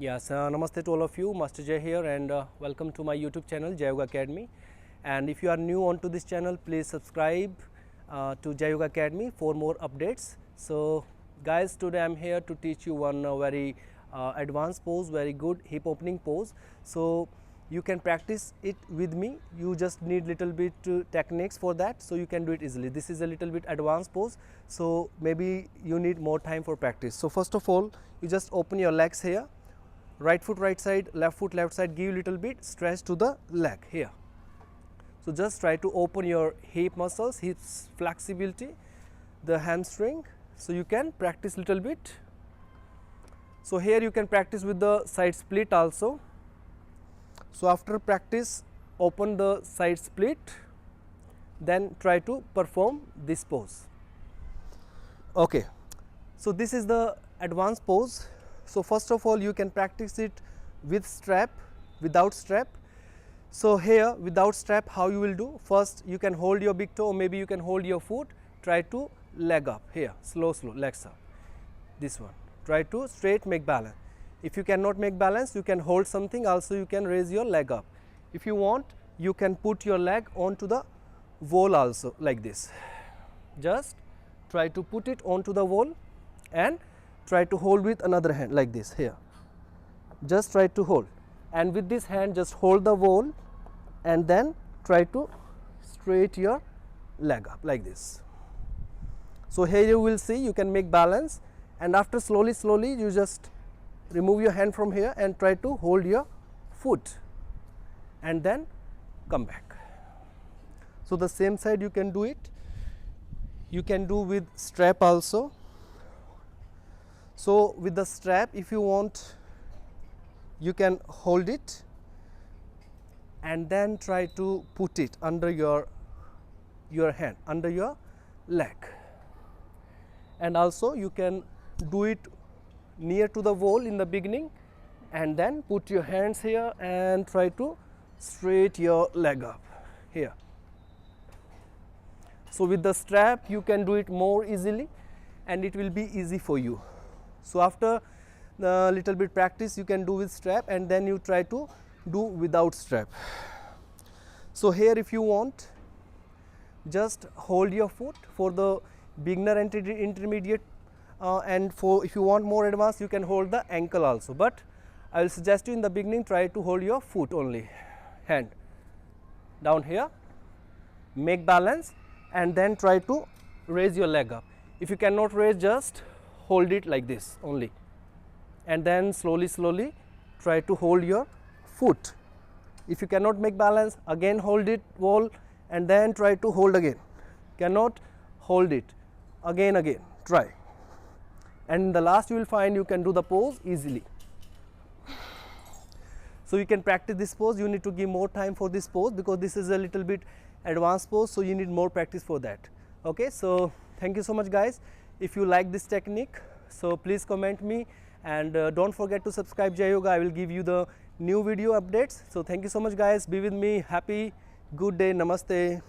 Yes, Namaste to all of you, Master Jay here, and welcome to my YouTube channel Jai Yoga Academy. And if you are new onto this channel, please subscribe to Jai Yoga Academy for more updates. So guys, today I am here to teach you one very advanced pose, very good hip opening pose. So you can practice it with me. You just need little bit techniques for that, so you can do it easily. This is a little bit advanced pose, so maybe you need more time for practice. So first of all, you just open your legs here. Right foot right side, left foot left side, give little bit stretch to the leg here. So just try to open your hip muscles, hips flexibility, the hamstring, so you can practice little bit. So here you can practice with the side split also. So after practice, open the side split, then try to perform this pose. Okay, so this is the advanced pose. So first of all, you can practice it with strap, without strap. So here without strap, how you will do? First you can hold your big toe, or maybe you can hold your foot, try to leg up here, slow legs up, this one, try to straight make balance. If you cannot make balance, you can hold something, also you can raise your leg up. If you want, you can put your leg onto the wall also, like this. Just try to put it onto the wall and try to hold with another hand like this here. Just try to hold, and with this hand just hold the wall and then try to straight your leg up like this. So here you will see you can make balance, and after slowly you just remove your hand from here and try to hold your foot and then come back. So the same side you can do it. You can do with strap also. So with the strap, if you want, you can hold it and then try to put it under your hand, under your leg. And also you can do it near to the wall in the beginning, and then put your hands here and try to straight your leg up here. So with the strap you can do it more easily and it will be easy for you. So after the little bit practice, you can do with strap and then you try to do without strap. So here if you want, just hold your foot for the beginner and intermediate, and for if you want more advanced, you can hold the ankle also, but I will suggest you in the beginning try to hold your foot only, hand down here, make balance and then try to raise your leg up. If you cannot raise, just hold it like this only, and then slowly try to hold your foot. If you cannot make balance, again hold it wall and then try to hold again. Cannot, hold it again, try, and in the last you will find you can do the pose easily. So you can practice this pose. You need to give more time for this pose because this is a little bit advanced pose, so you need more practice for that. Okay, so thank you so much guys. If you like this technique, so please comment me, and don't forget to subscribe Jai Yoga. I will give you the new video updates. So thank you so much guys. Be with me. Happy good day. Namaste.